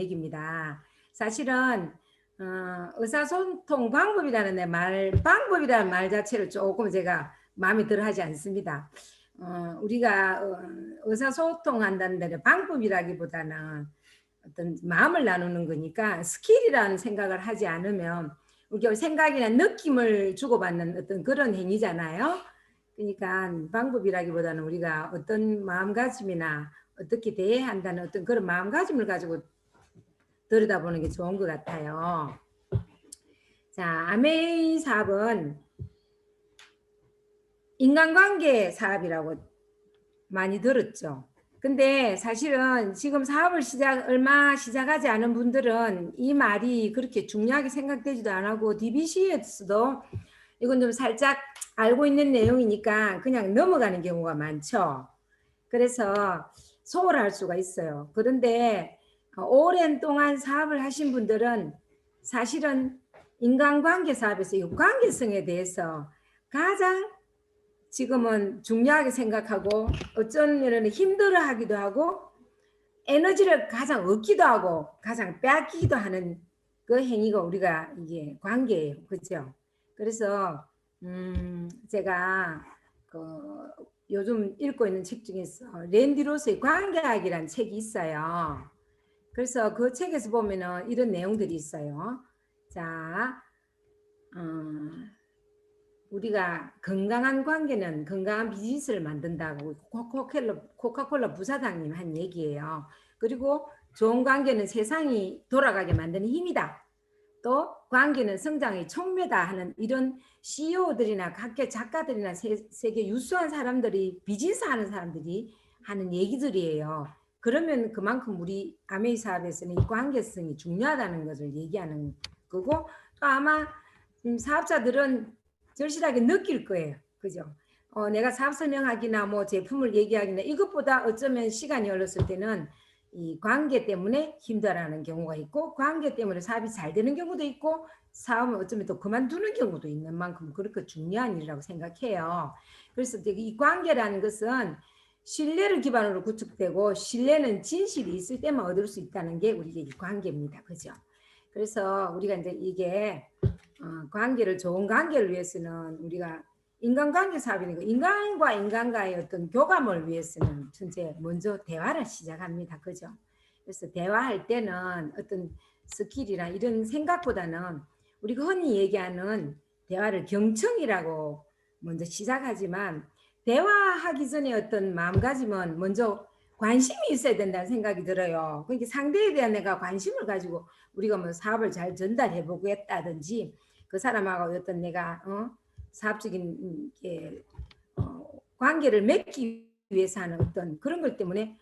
얘기입니다. 사실은 의사소통 방법이라는 방법이라는 말 자체를 조금 제가 마음에 들어하지 않습니다. 우리가 의사소통한다는 데는 방법이라기보다는 어떤 마음을 나누는 거니까 스킬이라는 생각을 하지 않으면 우리가 생각이나 느낌을 주고받는 어떤 그런 행위잖아요. 그러니까 방법이라기보다는 우리가 어떤 마음가짐이나 어떻게 대해야 한다는 어떤 그런 마음가짐을 가지고 들여다보는 게 좋은 것 같아요. 자, 아메이 사업은 인간관계 사업이라고 많이 들었죠. 근데 사실은 지금 사업을 얼마 시작하지 않은 분들은 이 말이 그렇게 중요하게 생각되지도 않고 DBC에서도 이건 좀 살짝 알고 있는 내용이니까 그냥 넘어가는 경우가 많죠. 그래서 소홀할 수가 있어요. 그런데 오랜 동안 사업을 하신 분들은 사실은 인간관계 사업에서 이 관계성에 대해서 가장 지금은 중요하게 생각하고 어쩐 면에는 힘들어하기도 하고 에너지를 가장 얻기도 하고 가장 빼앗기기도 하는 그 행위가 우리가 이게 관계예요. 그죠? 그래서 제가 그 요즘 읽고 있는 책 중에서 랜디 로스의 관계학이라는 책이 있어요. 그래서 그 책에서 보면은 이런 내용들이 있어요. 자, 우리가 건강한 관계는 건강한 비즈니스를 만든다고 코카콜라 부사장님 한 얘기예요. 그리고 좋은 관계는 세상이 돌아가게 만드는 힘이다. 또 관계는 성장의 촉매다 하는 이런 CEO들이나 각계 작가들이나 세계 유수한 사람들이 비즈니스 하는 사람들이 하는 얘기들이에요. 그러면 그만큼 우리 아메이 사업에서는 이 관계성이 중요하다는 것을 얘기하는 거고 또 아마 사업자들은 절실하게 느낄 거예요. 그죠? 내가 사업 설명하기나 뭐 제품을 얘기하기나 이것보다 어쩌면 시간이 흘렀을 때는 이 관계 때문에 힘들어하는 경우가 있고 관계 때문에 사업이 잘 되는 경우도 있고 사업을 어쩌면 또 그만두는 경우도 있는 만큼 그렇게 중요한 일이라고 생각해요. 그래서 이 관계라는 것은 신뢰를 기반으로 구축되고 신뢰는 진실이 있을 때만 얻을 수 있다는 게 우리의 관계입니다. 그죠? 그래서 우리가 이제 이게 관계를 좋은 관계를 위해서는 우리가 인간관계 사업이니까 인간과 인간과의 어떤 교감을 위해서는 첫째 먼저 대화를 시작합니다. 그죠? 그래서 대화할 때는 어떤 스킬이나 이런 생각보다는 우리가 흔히 얘기하는 대화를 경청이라고 먼저 시작하지만 대화하기 전에 어떤 마음가짐은 먼저 관심이 있어야 된다는 생각이 들어요. 그러니까 상대에 대한 내가 관심을 가지고 우리가 뭐 사업을 잘 전달해 보겠다든지 그 사람하고 어떤 내가 사업적인 관계를 맺기 위해서 하는 어떤 그런 것 때문에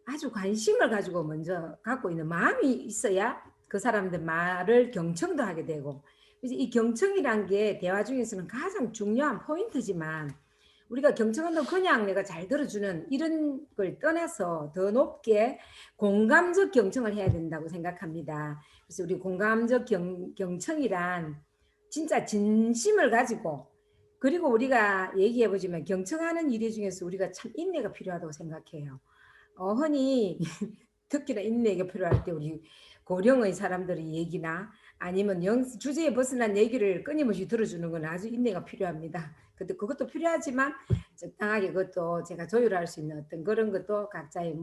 아주 관심을 가지고 먼저 갖고 있는 마음이 있어야 그 사람들 말을 경청도 하게 되고 그래서 이 경청이란 게 대화 중에서는 가장 중요한 포인트지만 우리가 경청한다고 그냥 내가 잘 들어주는 이런 걸 떠나서 더 높게 공감적 경청을 해야 된다고 생각합니다. 그래서 우리 공감적 경청이란 진짜 진심을 가지고 그리고 우리가 얘기해보지만 경청하는 일 중에서 우리가 참 인내가 필요하다고 생각해요. 흔히 특히나 인내가 필요할 때 우리 고령의 사람들의 얘기나 아니면 주제에 벗어난 얘기를 끊임없이 들어주는 건 아주 인내가 필요합니다. 근데 그것도 필요하지만 적당하게 그것도 제가 조율할 수 있는 어떤 그런 것도 각자의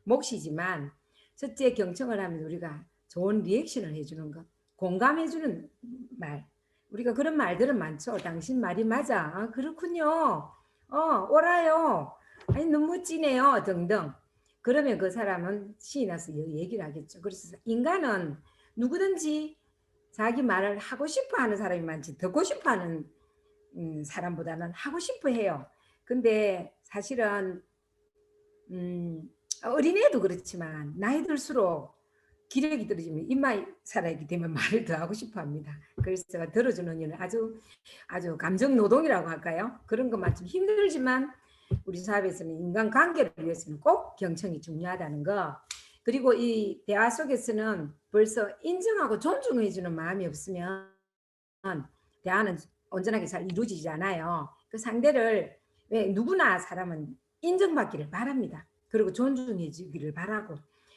몫이지만 첫째 경청을 하면 우리가 좋은 리액션을 해주는 것, 공감해주는 말. 우리가 그런 말들은 많죠. 당신 말이 맞아. 아, 그렇군요. 옳아요. 아니 너무 멋지네요 등등. 그러면 그 사람은 신이 나서 얘기를 하겠죠. 그래서 인간은 누구든지 자기 말을 하고 싶어 하는 사람이 많지 듣고 싶어 하는 사람보다는 하고 싶어 해요. 근데 사실은 어린애도 그렇지만 나이 들수록 기력이 떨어지면 입맛 살아있기 때문에 말을 더 하고 싶어 합니다. 그래서 제가 들어주는 일은 아주 감정 노동이라고 할까요? 그런 것만 좀 힘들지만 우리 사업에서는 인간관계를 위해서는 꼭 경청이 중요하다는 거. 그리고 이 대화 속에서는 벌써 인정하고 존중해주는 마음이 없으면 대화는 온전하게 잘 이루어지지 않아요. 그 상대를 왜 누구나 사람은 인정받기를 바랍니다. 그리고 존중해 주기를 바라고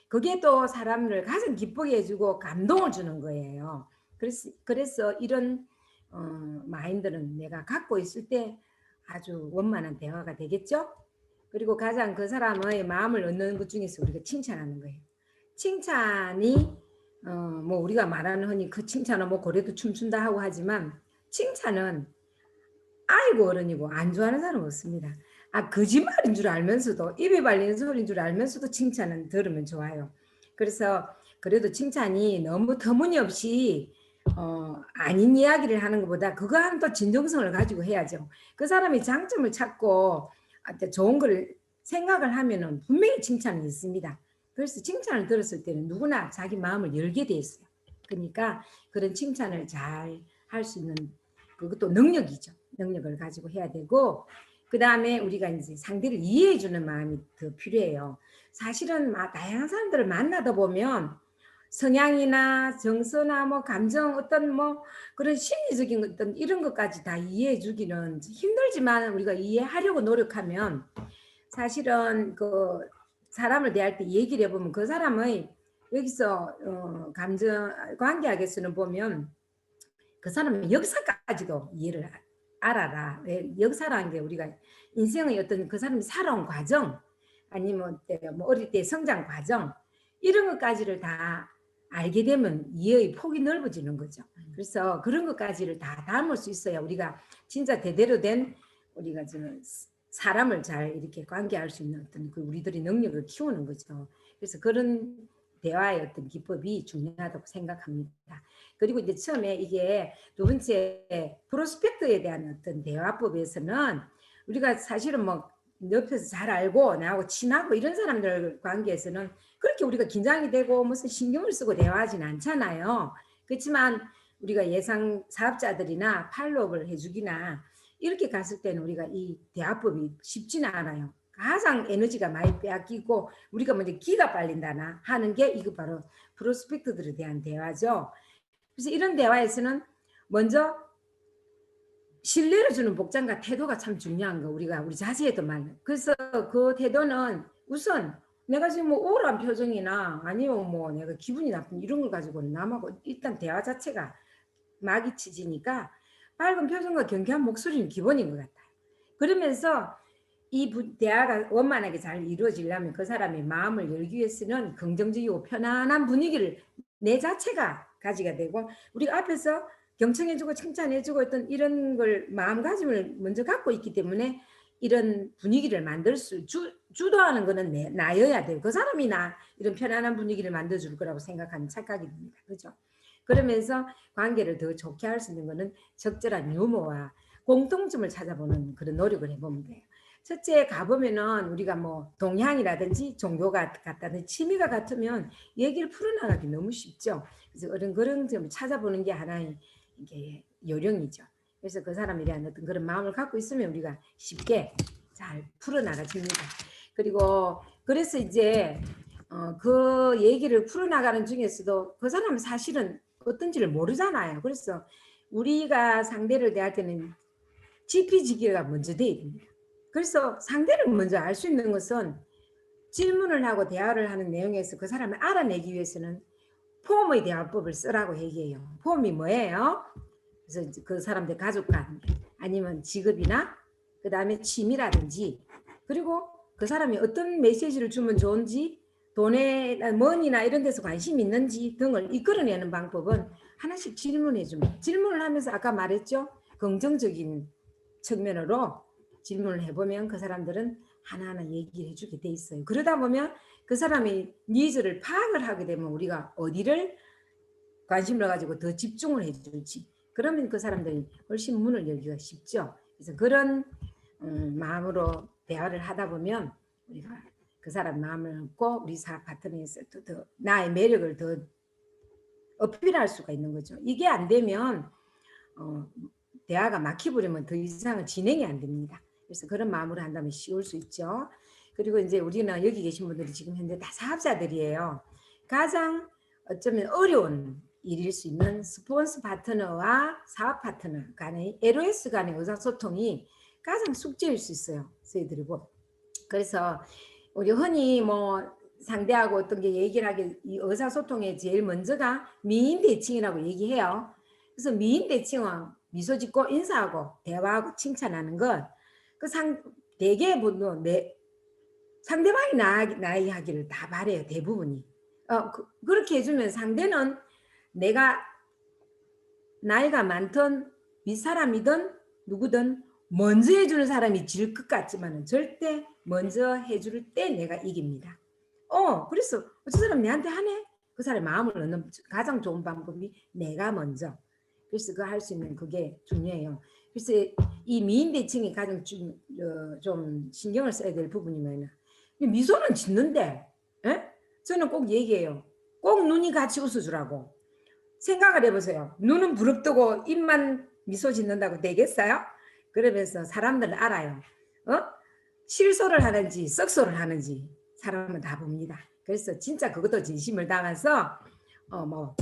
그게 또 사람을 가장 기쁘게 해주고 감동을 주는 거예요. 그래서 이런 마인드는 내가 갖고 있을 때 아주 원만한 대화가 되겠죠. 그리고 가장 그 사람의 마음을 얻는 것 중에서 우리가 칭찬하는 거예요. 칭찬이 뭐 우리가 말하는 흔히 그 칭찬은 뭐 고래도 춤춘다 하고 하지만 칭찬은 아이고 어른이고 안 좋아하는 사람 없습니다. 거짓말인 줄 알면서도 입에 발리는 소리인 줄 알면서도 칭찬은 들으면 좋아요. 그래서 그래도 칭찬이 너무 터무니없이 아닌 이야기를 하는 것보다 그거는 또 진정성을 가지고 해야죠. 그 사람이 장점을 찾고 좋은 걸 생각을 하면은 분명히 칭찬이 있습니다. 그래서 칭찬을 들었을 때는 누구나 자기 마음을 열게 돼 있어요. 그러니까 그런 칭찬을 잘 할 수 있는 그것도 능력이죠. 능력을 가지고 해야 되고 그 다음에 우리가 이제 상대를 이해해 주는 마음이 더 필요해요. 사실은 다양한 사람들을 만나다 보면 성향이나 정서나 뭐 감정 어떤 뭐 그런 심리적인 어떤 이런 것까지 다 이해해 주기는 힘들지만 우리가 이해하려고 노력하면 사실은 그 사람을 대할 때 얘기를 해보면 그 사람의 여기서 감정 관계학에서는 보면 그 사람의 역사까지도 이해를 알아라. 역사라는 게 우리가 인생의 어떤 그 사람이 살아온 과정 아니면 뭐 어릴 때 성장 과정 이런 것까지를 다 알게 되면 이해의 폭이 넓어지는 거죠. 그래서 그런 것까지를 다 담을 수 있어야 우리가 진짜 제대로 된 우리가 지금 사람을 잘 이렇게 관계할 수 있는 어떤 그 우리들의 능력을 키우는 거죠. 그래서 그런 대화의 어떤 기법이 중요하다고 생각합니다. 그리고 이제 처음에 이게 두 번째 프로스펙트에 대한 어떤 대화법에서는 우리가 사실은 뭐 옆에서 잘 알고 나하고 친하고 이런 사람들 관계에서는 그렇게 우리가 긴장이 되고 무슨 신경을 쓰고 대화하진 않잖아요. 그렇지만 우리가 예상 사업자들이나 팔로업을 해주기나 이렇게 갔을 때는 우리가 이 대화법이 쉽지는 않아요. 가장 에너지가 많이 빼앗기고 우리가 먼저 기가 빨린다나 하는 게 이거 바로 프로스펙트들에 대한 대화죠. 그래서 이런 대화에서는 먼저 신뢰를 주는 복장과 태도가 참 중요한 거 우리가 우리 자세에도 많아요. 그래서 그 태도는 우선 내가 지금 뭐 우울한 표정이나 아니면 뭐 내가 기분이 나쁜 이런 걸 가지고는 남하고 일단 대화 자체가 막이 치지니까 밝은 표정과 경쾌한 목소리는 기본인 것 같아요. 그러면서 이 대화가 원만하게 잘 이루어지려면 그 사람의 마음을 열기 위해서는 긍정적이고 편안한 분위기를 내 자체가 가지게 되고 우리가 앞에서 경청해주고 칭찬해주고 어떤 이런 걸 마음가짐을 먼저 갖고 있기 때문에 이런 분위기를 만들 수 주도하는 거는 나여야 돼요. 그 사람이 나 이런 편안한 분위기를 만들어줄 거라고 생각하는 착각이 됩니다. 그렇죠? 그러면서 관계를 더 좋게 할 수 있는 거는 적절한 유머와 공통점을 찾아보는 그런 노력을 해보면 돼요. 첫째 가보면은 우리가 뭐 동향이라든지 종교가 같다든지 취미가 같으면 얘기를 풀어나가기 너무 쉽죠. 그래서 그런 점을 찾아보는 게 하나의 이게 요령이죠. 그래서 그 사람에 대한 어떤 그런 마음을 갖고 있으면 우리가 쉽게 잘 풀어나가집니다. 그리고 그래서 이제 그 얘기를 풀어나가는 중에서도 그 사람은 사실은 어떤지를 모르잖아요. 그래서 우리가 상대를 대할 때는 지피지기가 먼저 돼야 됩니다. 그래서 상대를 먼저 알 수 있는 것은 질문을 하고 대화를 하는 내용에서 그 사람을 알아내기 위해서는 폼의 대화법을 쓰라고 얘기해요. 폼이 뭐예요? 그래서 그 사람들 가족관 아니면 직업이나 그 다음에 취미라든지 그리고 그 사람이 어떤 메시지를 주면 좋은지 돈에 머니나 이런 데서 관심이 있는지 등을 이끌어내는 방법은 하나씩 질문해 줍니다. 질문을 하면서 아까 말했죠. 긍정적인 측면으로 질문을 해보면 그 사람들은 하나하나 얘기를 해주게 돼 있어요. 그러다 보면 그 사람의 니즈를 파악을 하게 되면 우리가 어디를 관심을 가지고 더 집중을 해줄지 그러면 그 사람들이 훨씬 문을 열기가 쉽죠. 그래서 그런 마음으로 대화를 하다 보면 우리가 그 사람 마음을 얻고 우리 사업 파트너에서 더 나의 매력을 더 어필할 수가 있는 거죠. 이게 안 되면 대화가 막혀버리면 더 이상은 진행이 안 됩니다. 그래서 그런 마음으로 한다면 쉬울 수 있죠. 그리고 이제 우리는 여기 계신 분들이 지금 현재 다 사업자들이에요. 가장 어쩌면 어려운 일일 수 있는 스폰서 파트너와 사업 파트너 간의 LOS 간의 의사소통이 가장 숙제일 수 있어요. 저희들이고. 그래서 우리 흔히 뭐 상대하고 어떤 게 얘기를 하게 이 의사소통에 제일 먼저가 미인 대칭이라고 얘기해요. 그래서 미인 대칭은 미소 짓고 인사하고 대화하고 칭찬하는 것. 대개 보면 상대방이 나이 하기를 다 바래요. 대부분이. 그렇게 해주면 상대는 내가 나이가 많든 윗사람이든 누구든 먼저 해주는 사람이 질 것 같지만 절대 먼저 해줄 때 내가 이깁니다. 그래서 저 사람 내한테 하네? 그 사람의 마음을 얻는 가장 좋은 방법이 내가 먼저. 그래서 그 할 수 있는 그게 중요해요. 그래서 이 미인 대칭이 가장 좀 신경을 써야 될 부분이면 미소는 짓는데, 에? 저는 꼭 얘기해요. 꼭 눈이 같이 웃어주라고. 생각을 해보세요. 눈은 부릅뜨고 입만 미소 짓는다고 되겠어요? 그러면서 사람들 알아요. 실소를 하는지 썩소를 하는지 사람은 다 봅니다. 그래서 진짜 그것도 진심을 담아서 뭐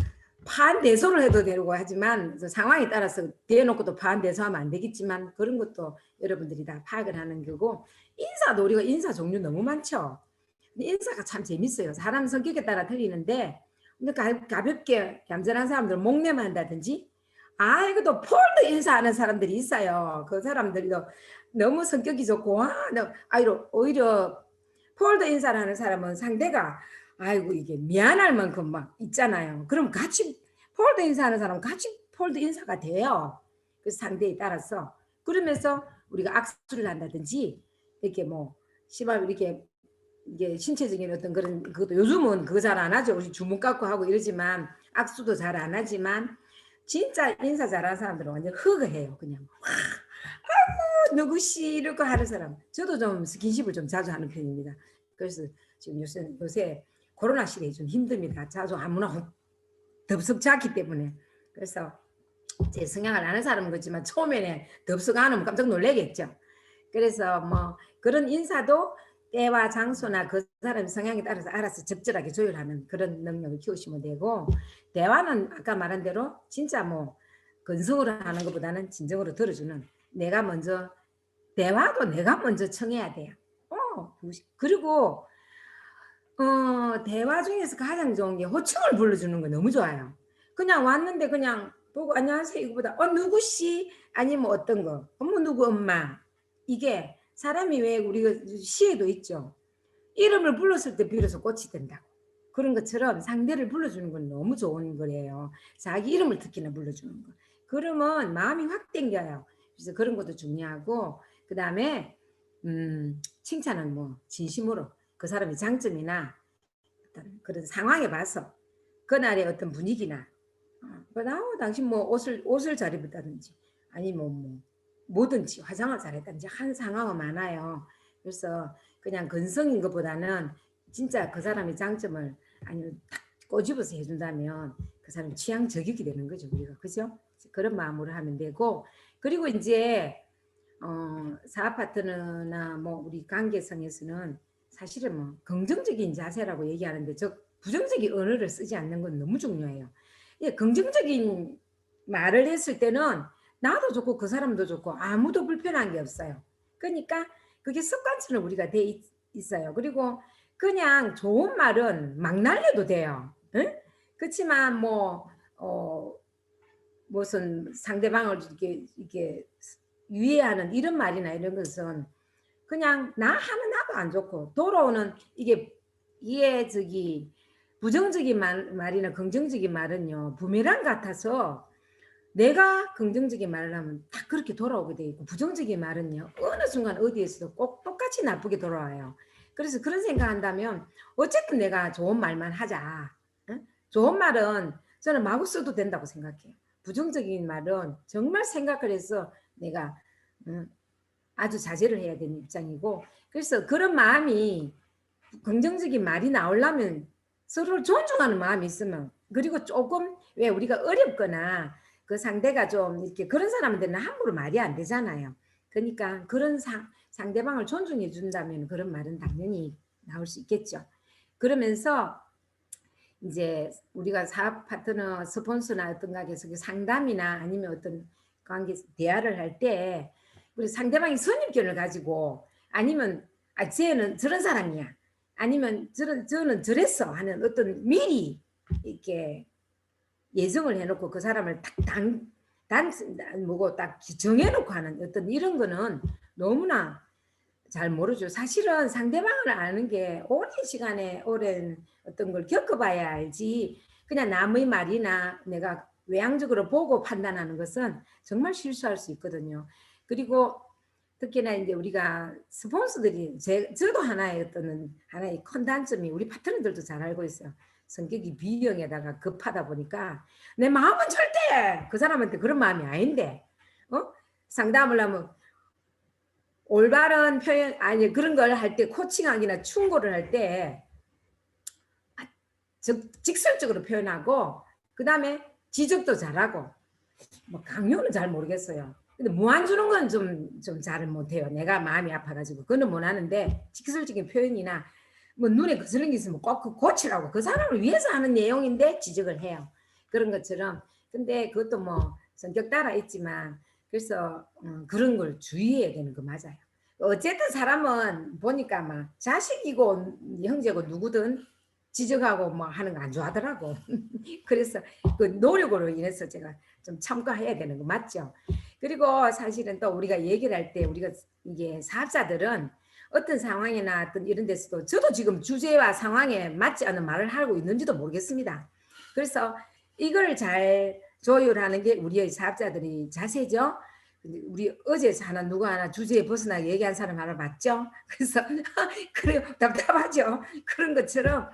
파한대소를 해도 되고 하지만 상황에 따라서 대놓고도 파한대소하면 안 되겠지만 그런 것도 여러분들이 다 파악을 하는 거고 인사도 우리가 인사 종류 너무 많죠. 근데 인사가 참 재밌어요. 사람 성격에 따라 틀리는데 근데 가볍게 얌전한 사람들 목례만 한다든지 이것도 폴드 인사하는 사람들이 있어요. 그 사람들도 너무 성격이 좋고 오히려 폴드 인사를 하는 사람은 상대가 아이고 이게 미안할 만큼 막 있잖아요. 그럼 같이 폴드 인사하는 사람은 같이 폴드 인사가 돼요. 그래서 상대에 따라서 그러면서 우리가 악수를 한다든지 이렇게 뭐 심하게 이렇게 이게 신체적인 어떤 그런 그것도 요즘은 그거 잘 안 하죠. 우리 주문 갖고 하고 이러지만 악수도 잘 안 하지만 진짜 인사 잘하는 사람들은 완전 허그해요. 그냥 누구시 이러고 하는 사람. 저도 좀 스킨십을 좀 자주 하는 편입니다. 그래서 지금 요새 코로나 시대에 좀 힘듭니다. 자주 아무나 덥석 않기 때문에. 그래서 제 성향을 아는 사람은 그렇지만 처음에는 덥석 안 하면 깜짝 놀라겠죠. 그래서 뭐 그런 인사도 때와 장소나 그 사람의 성향에 따라서 알아서 적절하게 조율하는 그런 능력을 키우시면 되고 대화는 아까 말한 대로 진짜 뭐 건성으로 하는 것보다는 진정으로 들어주는 내가 먼저 대화도 내가 먼저 청해야 돼요. 그리고 대화 중에서 가장 좋은 게 호칭을 불러주는 거 너무 좋아요. 그냥 왔는데 그냥 보고 안녕하세요 이거보다 누구씨 아니면 어떤 거 누구 엄마 이게 사람이 왜 우리가 시에도 있죠. 이름을 불렀을 때 비로소 꽃이 된다고. 그런 것처럼 상대를 불러주는 건 너무 좋은 거예요. 자기 이름을 특히나 불러주는 거. 그러면 마음이 확 땡겨요. 그래서 그런 것도 중요하고 그 다음에 칭찬은 뭐 진심으로 그 사람의 장점이나 어떤 그런 상황에 봐서 그날의 어떤 분위기나 당신 뭐 옷을 잘 입었다든지 아니면 뭐 뭐든지 화장을 잘했다든지 한 상황은 많아요. 그래서 그냥 건성인 것보다는 진짜 그 사람의 장점을 아니면 딱 꼬집어서 해준다면 그 사람 취향 저격이 되는 거죠. 우리가 그죠? 그런 마음으로 하면 되고 그리고 이제 사업 파트너나 뭐 우리 관계성에서는 사실은 뭐 긍정적인 자세라고 얘기하는데 부정적인 언어를 쓰지 않는 건 너무 중요해요. 긍정적인 말을 했을 때는 나도 좋고 그 사람도 좋고 아무도 불편한 게 없어요. 그러니까 그게 습관처럼 우리가 돼 있어요. 그리고 그냥 좋은 말은 막 날려도 돼요. 응? 그렇지만 뭐 무슨 상대방을 이렇게 유해하는 이런 말이나 이런 것은 그냥 나 하면 나도 안 좋고 돌아오는 이게 부정적인 말이나 긍정적인 말은요 부메랑 같아서 내가 긍정적인 말을 하면 딱 그렇게 돌아오게 돼 있고 부정적인 말은요 어느 순간 어디에서도 꼭 똑같이 나쁘게 돌아와요. 그래서 그런 생각한다면 어쨌든 내가 좋은 말만 하자. 응? 좋은 말은 저는 마구 써도 된다고 생각해요. 부정적인 말은 정말 생각을 해서 내가 아주 자제를 해야 되는 입장이고 그래서 그런 마음이 긍정적인 말이 나오려면 서로를 존중하는 마음이 있으면 그리고 조금 왜 우리가 어렵거나 그 상대가 좀 이렇게 그런 사람들은 함부로 말이 안 되잖아요. 그러니까 그런 상대방을 존중해 준다면 그런 말은 당연히 나올 수 있겠죠. 그러면서 이제 우리가 사업 파트너 스폰서나 어떤 가게에서 상담이나 아니면 어떤 관계 대화를 할 때 우리 상대방이 선입견을 가지고 아니면 쟤는 저런 사람이야 아니면 저는 저랬어 하는 어떤 미리 이렇게 예정을 해놓고 그 사람을 뭐고 딱 정해놓고 하는 어떤 이런 거는 너무나 잘 모르죠. 사실은 상대방을 아는 게 오랜 시간에 오랜 어떤 걸 겪어봐야 알지. 그냥 남의 말이나 내가 외향적으로 보고 판단하는 것은 정말 실수할 수 있거든요. 그리고 특히나 이제 우리가 스폰서들이 저도 하나의 큰 단점이 우리 파트너들도 잘 알고 있어요. 성격이 B형에다가 급하다 보니까 내 마음은 절대 그 사람한테 그런 마음이 아닌데 상담을 하면 올바른 표현 아니 그런 걸 할 때 코칭하기나 충고를 할 때 직설적으로 표현하고 그 다음에 지적도 잘하고 뭐 강요는 잘 모르겠어요. 근데 무한 주는 건 좀 잘 못해요. 내가 마음이 아파가지고 그거는 못하는데 직설적인 표현이나 뭐 눈에 거스른 게 있으면 꼭 고치라고 그 사람을 위해서 하는 내용인데 지적을 해요. 그런 것처럼 근데 그것도 뭐 성격 따라 있지만 그래서 그런 걸 주의해야 되는 거 맞아요. 어쨌든 사람은 보니까 막 자식이고 형제고 누구든 지적하고 뭐 하는 거 안 좋아하더라고. 그래서 그 노력으로 인해서 제가 좀 참가해야 되는 거 맞죠? 그리고 사실은 또 우리가 얘기를 할 때 우리가 이게 사업자들은 어떤 상황이나 어떤 이런 데서도 저도 지금 주제와 상황에 맞지 않는 말을 하고 있는지도 모르겠습니다. 그래서 이걸 잘 조율하는 게 우리의 사업자들이 자세죠. 우리 어제 누가 하나 주제에 벗어나게 얘기한 사람 하나 봤죠? 그래서 그래 답답하죠. 그런 것처럼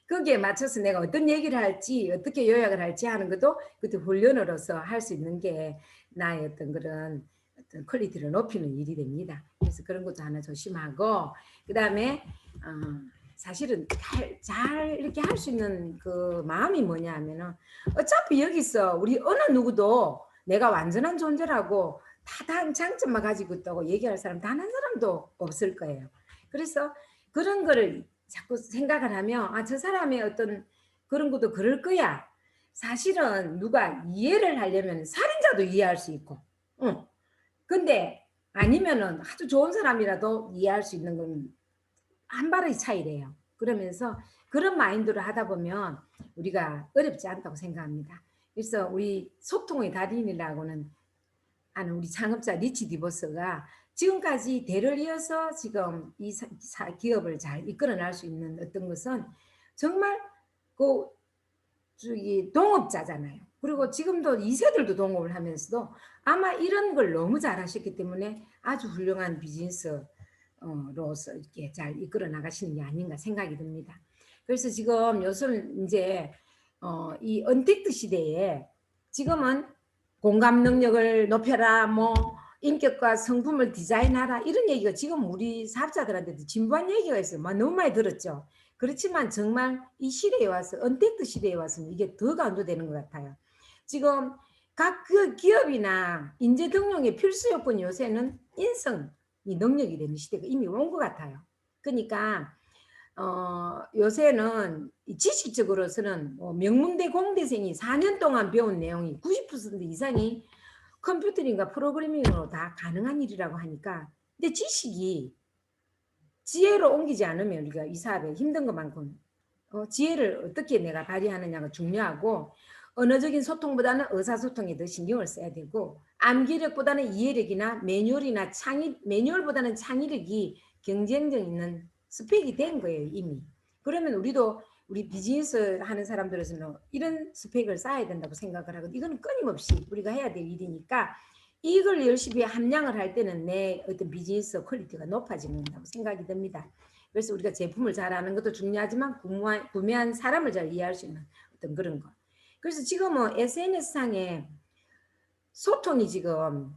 거기에 맞춰서 내가 어떤 얘기를 할지 어떻게 요약을 할지 하는 것도 그때 훈련으로서 할 수 있는 게 나의 어떤 그런 어떤 퀄리티를 높이는 일이 됩니다. 그래서 그런 것도 하나 조심하고 그 다음에 사실은 잘 이렇게 할 수 있는 그 마음이 뭐냐 하면은 어차피 여기서 우리 어느 누구도 내가 완전한 존재라고 다른 장점만 가지고 있다고 얘기할 사람 단 한 사람도 없을 거예요. 그래서 그런 거를 자꾸 생각을 하면 저 사람의 어떤 그런 것도 그럴 거야. 사실은 누가 이해를 하려면 살인자도 이해할 수 있고 근데 아니면은 아주 좋은 사람이라도 이해할 수 있는 건 한 발의 차이래요. 그러면서 그런 마인드로 하다 보면 우리가 어렵지 않다고 생각합니다. 그래서 우리 소통의 달인이라고는 하는 우리 창업자 리치 디버스가 지금까지 대를 이어서 지금 이 기업을 잘 이끌어 날 수 있는 어떤 것은 정말 그 동업자잖아요. 그리고 지금도 2세들도 동업을 하면서도 아마 이런 걸 너무 잘하셨기 때문에 아주 훌륭한 비즈니스로서 이렇게 잘 이끌어 나가시는 게 아닌가 생각이 듭니다. 그래서 지금 요즘 이제 이 언택트 시대에 지금은 공감 능력을 높여라, 뭐 인격과 성품을 디자인하라 이런 얘기가 지금 우리 사업자들한테도 진부한 얘기가 있어요. 너무 많이 들었죠. 그렇지만 정말 이 시대에 와서 언택트 시대에 와서는 이게 더 강조되는 것 같아요. 지금 각 그 기업이나 인재 등용의 필수 요건 요새는 인성이 능력이 되는 시대가 이미 온 것 같아요. 그러니까 요새는 지식적으로서는 명문대 공대생이 4년 동안 배운 내용이 90% 이상이 컴퓨터링과 프로그래밍으로 다 가능한 일이라고 하니까 근데 지식이 지혜로 옮기지 않으면 우리가 이 사업에 힘든 것만큼 지혜를 어떻게 내가 발휘하느냐가 중요하고 언어적인 소통보다는 의사소통에 더 신경을 써야 되고 암기력보다는 이해력이나 매뉴얼보다는 창의력이 경쟁력 있는 스펙이 된 거예요 이미. 그러면 우리 비즈니스 하는 사람들에서는 이런 스펙을 쌓아야 된다고 생각을 하고 이거는 끊임없이 우리가 해야 될 일이니까 이걸 열심히 함량을 할 때는 내 어떤 비즈니스 퀄리티가 높아진다고 생각이 듭니다. 그래서 우리가 제품을 잘 아는 것도 중요하지만 구매한 사람을 잘 이해할 수 있는 어떤 그런 거. 그래서 지금은 SNS상에 소통이 지금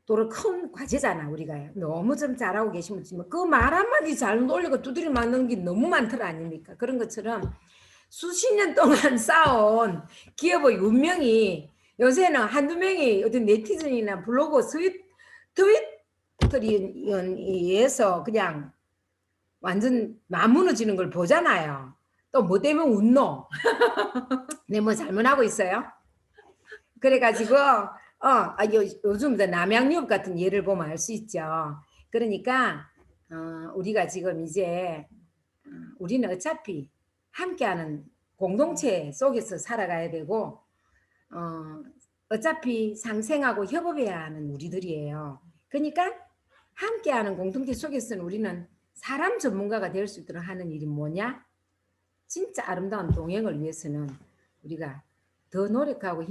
도로 큰 과제잖아 우리가. 너무 좀 잘하고 계시면 그 말 한마디 잘못 올리고 두드려 맞는 게 너무 많더라 아닙니까? 그런 것처럼 수십 년 동안 쌓아온 기업의 운명이 요새는 한두 명이 어떤 네티즌이나 블로그 트윗들에 의해서 그냥 완전 마무너지는 걸 보잖아요. 또 뭐 때문에 웃노? 내 뭐 잘못하고 있어요? 그래가지고 요즘 남양유업 같은 예를 보면 알 수 있죠. 그러니까 우리가 지금 이제 우리는 어차피 함께하는 공동체 속에서 살아가야 되고 어차피 상생하고 협업해야 하는 우리들이에요. 그러니까 함께하는 공동체 속에서는 우리는 사람 전문가가 될 수 있도록 하는 일이 뭐냐? 진짜 아름다운 동행을 위해서는 우리가 더 노력하고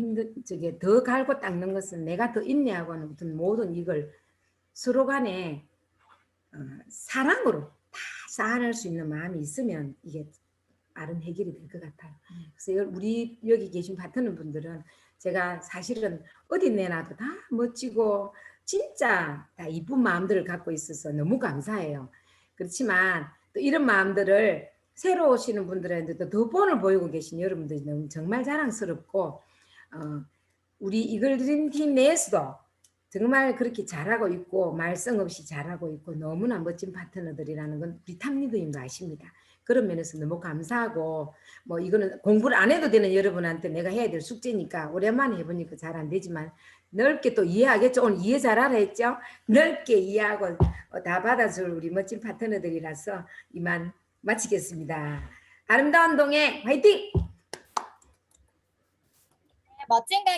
저게 더 갈고 닦는 것은 내가 더 인내하고 하는 어떤 모든 이걸 서로 간에 사랑으로 다 쌓아낼 수 있는 마음이 있으면 이게 빠른 해결이 될 것 같아요. 그래서 우리 여기 계신 파트너 분들은 제가 사실은 어디 내놔도 다 멋지고 진짜 다 이쁜 마음들을 갖고 있어서 너무 감사해요. 그렇지만 또 이런 마음들을 새로 오시는 분들한테도 더 본을 보이고 계신 여러분들이 정말 자랑스럽고 우리 이글드림 팀 내에서도 정말 그렇게 잘하고 있고 말썽 없이 잘하고 있고 너무나 멋진 파트너들이라는 건 우리 탐리더님도 아십니다. 그런 면에서 너무 감사하고 뭐 이거는 공부를 안 해도 되는 여러분한테 내가 해야 될 숙제니까 오랜만에 해보니까 잘 안 되지만 넓게 또 이해하겠죠. 오늘 이해 잘하라 했죠. 넓게 이해하고 다 받아줄 우리 멋진 파트너들이라서 이만 마치겠습니다. 아름다운 동행 화이팅! 멋진